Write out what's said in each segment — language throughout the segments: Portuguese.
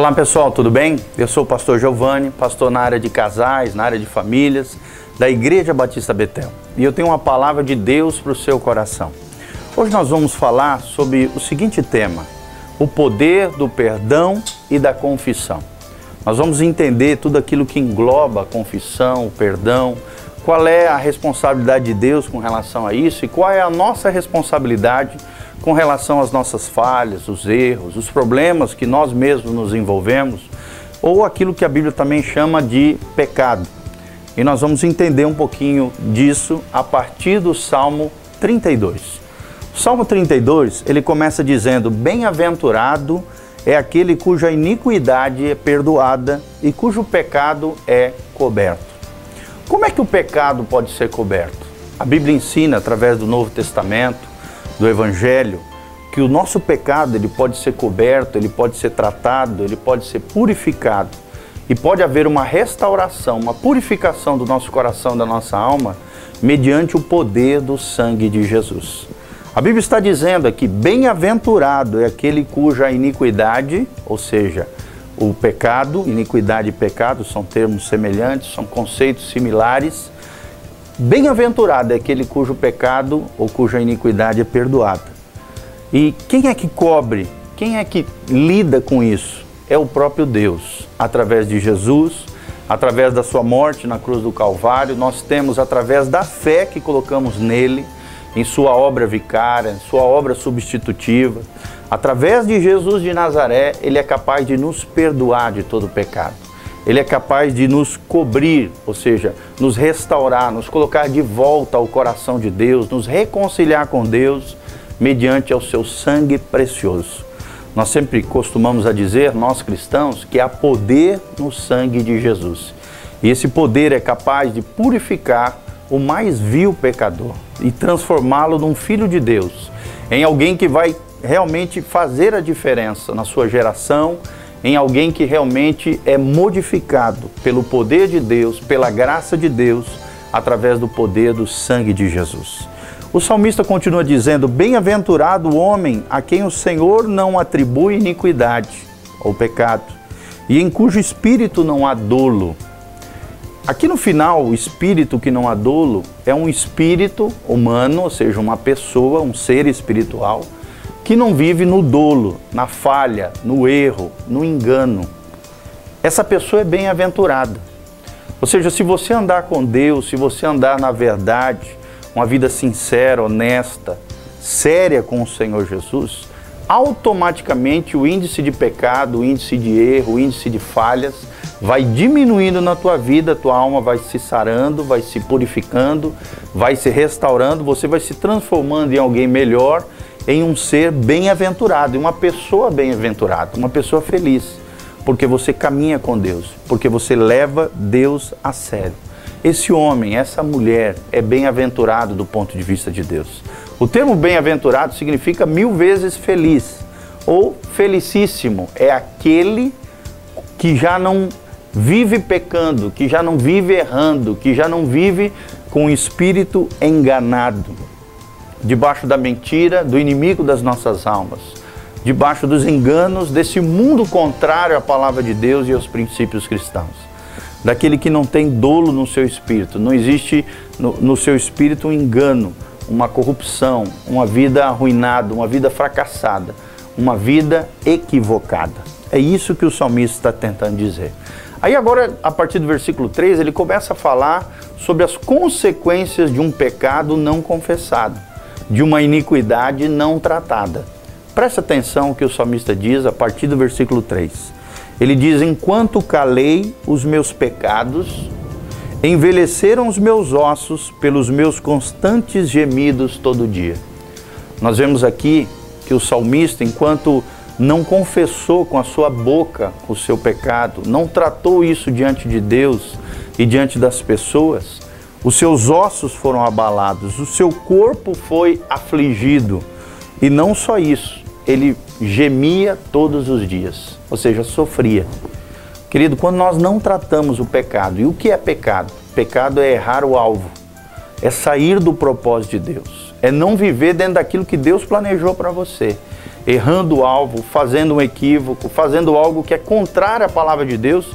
Olá pessoal, tudo bem? Eu sou o pastor Giovanni, pastor na área de casais, na área de famílias, da Igreja Batista Betel. E eu tenho uma palavra de Deus para o seu coração. Hoje nós vamos falar sobre o seguinte tema: o poder do perdão e da confissão. Nós vamos entender tudo aquilo que engloba a confissão, o perdão, qual é a responsabilidade de Deus com relação a isso e qual é a nossa responsabilidade com relação às nossas falhas, os erros, os problemas que nós mesmos nos envolvemos, ou aquilo que a Bíblia também chama de pecado. E nós vamos entender um pouquinho disso a partir do Salmo 32. O Salmo 32, ele começa dizendo: bem-aventurado é aquele cuja iniquidade é perdoada e cujo pecado é coberto. Como é que o pecado pode ser coberto? A Bíblia ensina, através do Novo Testamento, do Evangelho, que o nosso pecado ele pode ser coberto, ele pode ser tratado, ele pode ser purificado. E pode haver uma restauração, uma purificação do nosso coração, da nossa alma, mediante o poder do sangue de Jesus. A Bíblia está dizendo aqui: bem-aventurado é aquele cuja iniquidade, ou seja, o pecado, iniquidade e pecado são termos semelhantes, são conceitos similares. Bem-aventurado é aquele cujo pecado ou cuja iniquidade é perdoada. E quem é que cobre? Quem é que lida com isso? É o próprio Deus. Através de Jesus, através da sua morte na cruz do Calvário, nós temos, através da fé que colocamos nele, em sua obra vicária, em sua obra substitutiva, através de Jesus de Nazaré, ele é capaz de nos perdoar de todo pecado. Ele é capaz de nos cobrir, ou seja, nos restaurar, nos colocar de volta ao coração de Deus, nos reconciliar com Deus, mediante ao seu sangue precioso. Nós sempre costumamos a dizer, nós cristãos, que há poder no sangue de Jesus. E esse poder é capaz de purificar o mais vil pecador e transformá-lo num filho de Deus, em alguém que vai realmente fazer a diferença na sua geração, em alguém que realmente é modificado pelo poder de Deus, pela graça de Deus, através do poder do sangue de Jesus. O salmista continua dizendo: bem-aventurado o homem a quem o Senhor não atribui iniquidade ou pecado, e em cujo espírito não há dolo. Aqui no final, o espírito que não há dolo é um espírito humano, ou seja, uma pessoa, um ser espiritual, que não vive no dolo, na falha, no erro, no engano. Essa pessoa é bem-aventurada. Ou seja, se você andar com Deus, se você andar na verdade, uma vida sincera, honesta, séria com o Senhor Jesus, automaticamente o índice de pecado, o índice de erro, o índice de falhas vai diminuindo na tua vida, a tua alma vai se sarando, vai se purificando, vai se restaurando, você vai se transformando em alguém melhor, em um ser bem-aventurado, em uma pessoa bem-aventurada, uma pessoa feliz, porque você caminha com Deus, porque você leva Deus a sério. Esse homem, essa mulher é bem-aventurado do ponto de vista de Deus. O termo bem-aventurado significa 1000 vezes feliz, ou felicíssimo, é aquele que já não vive pecando, que já não vive errando, que já não vive com o espírito enganado, debaixo da mentira do inimigo das nossas almas, debaixo dos enganos desse mundo contrário à palavra de Deus e aos princípios cristãos. Daquele que não tem dolo no seu espírito, não existe no seu espírito um engano, uma corrupção, uma vida arruinada, uma vida fracassada, uma vida equivocada. É isso que o salmista está tentando dizer. Aí agora, a partir do versículo 3, ele começa a falar sobre as consequências de um pecado não confessado, de uma iniquidade não tratada. Presta atenção no que o salmista diz a partir do versículo 3. Ele diz: enquanto calei os meus pecados, envelheceram os meus ossos pelos meus constantes gemidos todo dia. Nós vemos aqui que o salmista, enquanto não confessou com a sua boca o seu pecado, não tratou isso diante de Deus e diante das pessoas, os seus ossos foram abalados, o seu corpo foi afligido. E não só isso, ele gemia todos os dias, ou seja, sofria. Querido, quando nós não tratamos o pecado, e o que é pecado? Pecado é errar o alvo, é sair do propósito de Deus, é não viver dentro daquilo que Deus planejou para você. errando o alvo, fazendo um equívoco, fazendo algo que é contrário à palavra de Deus,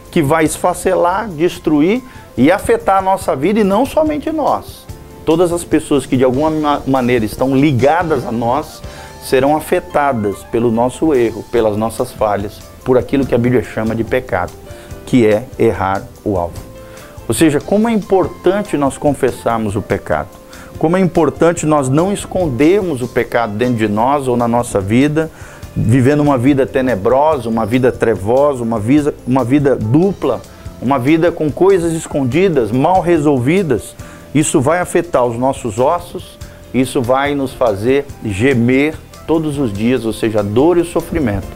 que vai esfacelar, destruir e afetar a nossa vida, e não somente nós. Todas as pessoas que de alguma maneira estão ligadas a nós serão afetadas pelo nosso erro, pelas nossas falhas, por aquilo que a Bíblia chama de pecado, que é errar o alvo. Ou seja, como é importante nós confessarmos o pecado, como é importante nós não escondermos o pecado dentro de nós ou na nossa vida, vivendo uma vida tenebrosa, uma vida trevosa, uma vida dupla, uma vida com coisas escondidas, mal resolvidas. Isso vai afetar os nossos ossos, isso vai nos fazer gemer todos os dias, ou seja, a dor e o sofrimento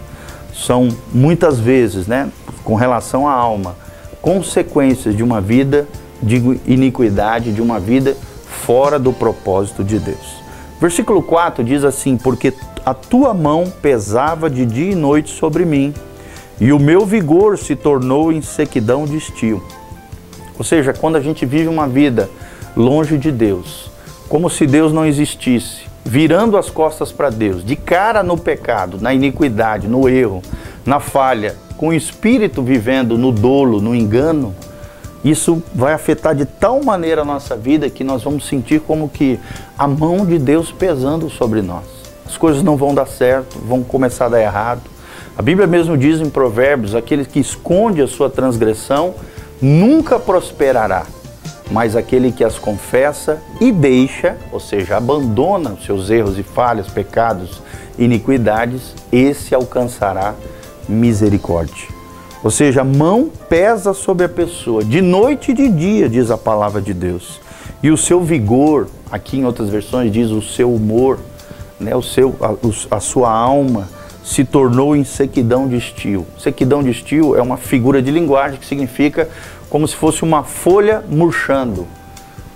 são muitas vezes, com relação à alma, consequências de uma vida de iniquidade, de uma vida fora do propósito de Deus. Versículo 4 diz assim: porque a tua mão pesava de dia e noite sobre mim, e o meu vigor se tornou em sequidão de estio. Ou seja, quando a gente vive uma vida longe de Deus, como se Deus não existisse, virando as costas para Deus, de cara no pecado, na iniquidade, no erro, na falha, com o espírito vivendo no dolo, no engano, isso vai afetar de tal maneira a nossa vida que nós vamos sentir como que a mão de Deus pesando sobre nós. As coisas não vão dar certo, vão começar a dar errado. A Bíblia mesmo diz em Provérbios: aquele que esconde a sua transgressão nunca prosperará, mas aquele que as confessa e deixa, ou seja, abandona os seus erros e falhas, pecados, iniquidades, esse alcançará misericórdia. Ou seja, a mão pesa sobre a pessoa, de noite e de dia, diz a palavra de Deus. E o seu vigor, aqui em outras versões diz o seu humor, a sua alma, se tornou em sequidão de estio. Sequidão de estio é uma figura de linguagem que significa como se fosse uma folha murchando.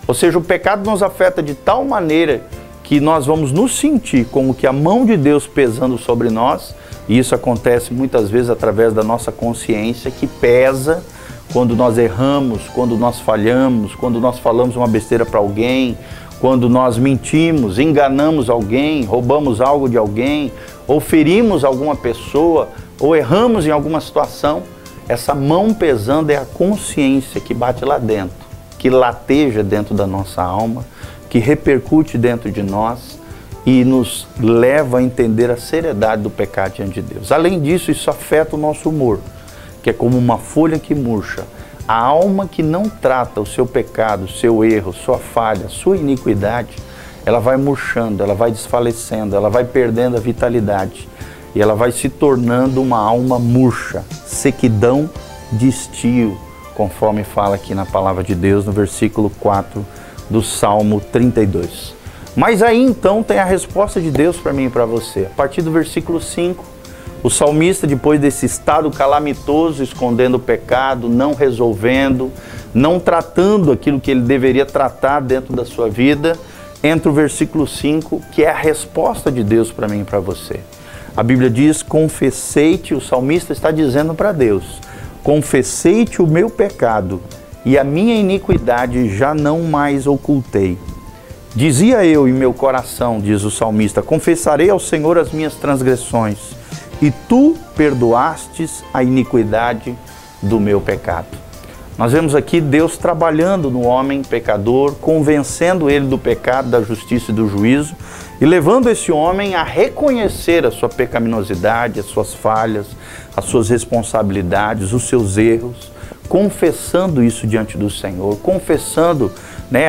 Ou seja, o pecado nos afeta de tal maneira que nós vamos nos sentir como que a mão de Deus pesando sobre nós, e isso acontece muitas vezes através da nossa consciência, que pesa quando nós erramos, quando nós falhamos, quando nós falamos uma besteira para alguém, quando nós mentimos, enganamos alguém, roubamos algo de alguém, ou ferimos alguma pessoa, ou erramos em alguma situação. Essa mão pesando é a consciência que bate lá dentro, que lateja dentro da nossa alma, que repercute dentro de nós e nos leva a entender a seriedade do pecado diante de Deus. Além disso, isso afeta o nosso humor, que é como uma folha que murcha. A alma que não trata o seu pecado, o seu erro, sua falha, sua iniquidade, ela vai murchando, ela vai desfalecendo, ela vai perdendo a vitalidade. E ela vai se tornando uma alma murcha, sequidão de estio, conforme fala aqui na palavra de Deus, no versículo 4 do Salmo 32. Mas aí então tem a resposta de Deus para mim e para você. A partir do versículo 5, o salmista, depois desse estado calamitoso, escondendo o pecado, não resolvendo, não tratando aquilo que ele deveria tratar dentro da sua vida, entra o versículo 5, que é a resposta de Deus para mim e para você. A Bíblia diz: confessei-te, o salmista está dizendo para Deus, confessei-te o meu pecado e a minha iniquidade já não mais ocultei. Dizia eu em meu coração, diz o salmista, confessarei ao Senhor as minhas transgressões, e tu perdoastes a iniquidade do meu pecado. Nós vemos aqui Deus trabalhando no homem pecador, convencendo ele do pecado, da justiça e do juízo, e levando esse homem a reconhecer a sua pecaminosidade, as suas falhas, as suas responsabilidades, os seus erros, confessando isso diante do Senhor, confessando,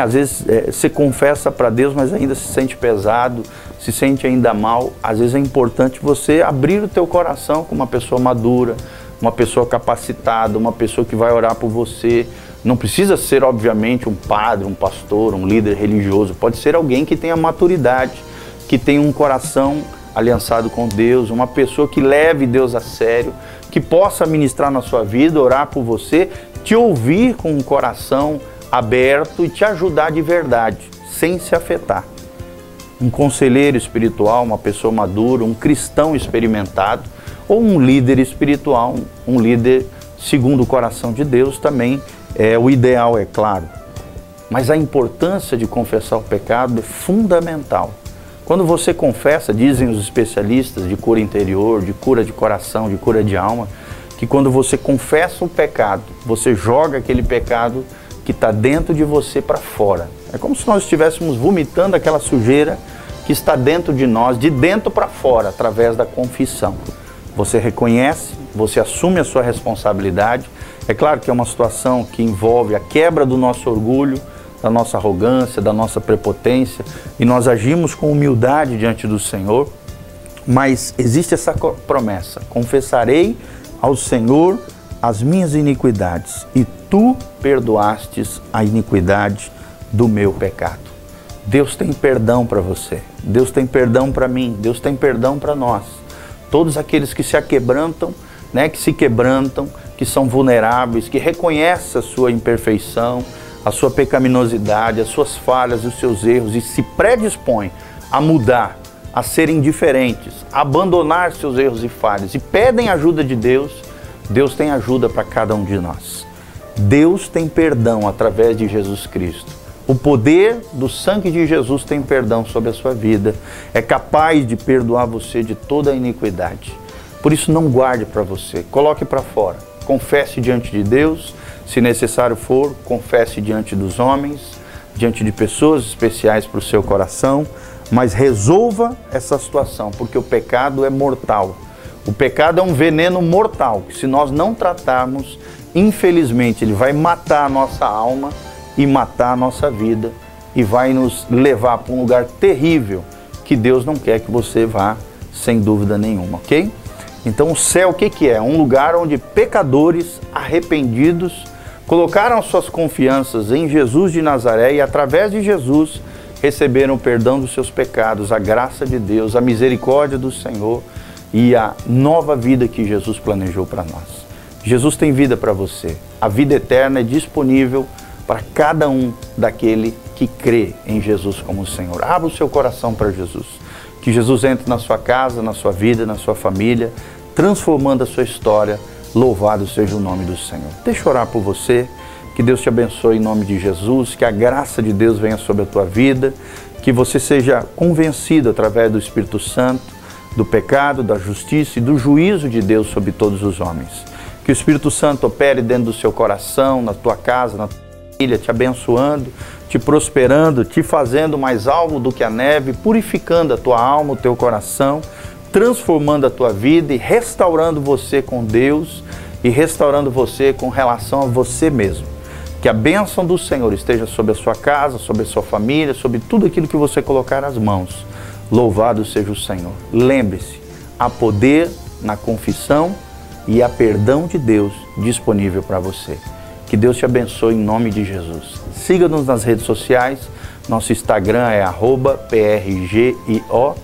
às vezes você confessa para Deus, mas ainda se sente pesado, se sente ainda mal. Às vezes é importante você abrir o teu coração com uma pessoa madura, uma pessoa capacitada, uma pessoa que vai orar por você. Não precisa ser, obviamente, um padre, um pastor, um líder religioso. Pode ser alguém que tenha maturidade, que tenha um coração aliançado com Deus, uma pessoa que leve Deus a sério, que possa ministrar na sua vida, orar por você, te ouvir com um coração aberto e te ajudar de verdade, sem se afetar. Um conselheiro espiritual, uma pessoa madura, um cristão experimentado, ou um líder espiritual, um líder segundo o coração de Deus também é o ideal, é claro. Mas a importância de confessar o pecado é fundamental. Quando você confessa, dizem os especialistas de cura interior, de cura de coração, de cura de alma, que quando você confessa um pecado, você joga aquele pecado que está dentro de você para fora. É como se nós estivéssemos vomitando aquela sujeira que está dentro de nós, de dentro para fora, através da confissão. Você reconhece, você assume a sua responsabilidade. É claro que é uma situação que envolve a quebra do nosso orgulho, da nossa arrogância, da nossa prepotência, e nós agimos com humildade diante do Senhor, mas existe essa promessa: confessarei ao Senhor as minhas iniquidades, e tu perdoastes a iniquidade do meu pecado. Deus tem perdão para você, Deus tem perdão para mim, Deus tem perdão para nós. Todos aqueles que se aquebrantam, que se quebrantam, que são vulneráveis, que reconhecem a sua imperfeição, a sua pecaminosidade, as suas falhas, os seus erros, e se predispõem a mudar, a serem diferentes, a abandonar seus erros e falhas, e pedem ajuda de Deus, Deus tem ajuda para cada um de nós. Deus tem perdão através de Jesus Cristo. O poder do sangue de Jesus tem perdão sobre a sua vida. É capaz de perdoar você de toda a iniquidade. Por isso, não guarde para você, coloque para fora. Confesse diante de Deus, se necessário for, confesse diante dos homens, diante de pessoas especiais para o seu coração, mas resolva essa situação, porque o pecado é mortal. O pecado é um veneno mortal, que se nós não tratarmos, infelizmente, ele vai matar a nossa alma e matar a nossa vida, e vai nos levar para um lugar terrível, que Deus não quer que você vá, sem dúvida nenhuma, ok? Então o céu o que é? Um lugar onde pecadores arrependidos colocaram suas confianças em Jesus de Nazaré, e através de Jesus receberam o perdão dos seus pecados, a graça de Deus, a misericórdia do Senhor e a nova vida que Jesus planejou para nós. Jesus tem vida para você. A vida eterna é disponível para cada um daquele que crê em Jesus como Senhor. Abra o seu coração para Jesus. Que Jesus entre na sua casa, na sua vida, na sua família, transformando a sua história. Louvado seja o nome do Senhor. Deixa eu orar por você. Que Deus te abençoe em nome de Jesus. Que a graça de Deus venha sobre a tua vida. Que você seja convencido através do Espírito Santo do pecado, da justiça e do juízo de Deus sobre todos os homens. Que o Espírito Santo opere dentro do seu coração, na tua casa, na tua família, te abençoando, te prosperando, te fazendo mais alvo do que a neve, purificando a tua alma, o teu coração, transformando a tua vida e restaurando você com Deus e restaurando você com relação a você mesmo. Que a bênção do Senhor esteja sobre a sua casa, sobre a sua família, sobre tudo aquilo que você colocar as mãos. Louvado seja o Senhor. Lembre-se, há poder na confissão e há perdão de Deus disponível para você. Que Deus te abençoe em nome de Jesus. Siga-nos nas redes sociais. Nosso Instagram é @PRGIO.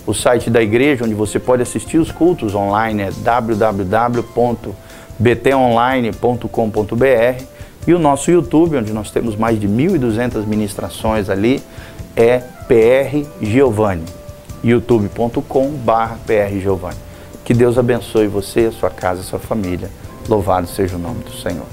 O site da igreja, onde você pode assistir os cultos online, é www.btonline.com.br. E o nosso YouTube, onde nós temos mais de 1.200 ministrações ali, é PR Giovanni. youtube.com/PR Giovanni. Que Deus abençoe você, a sua casa, a sua família. Louvado seja o nome do Senhor.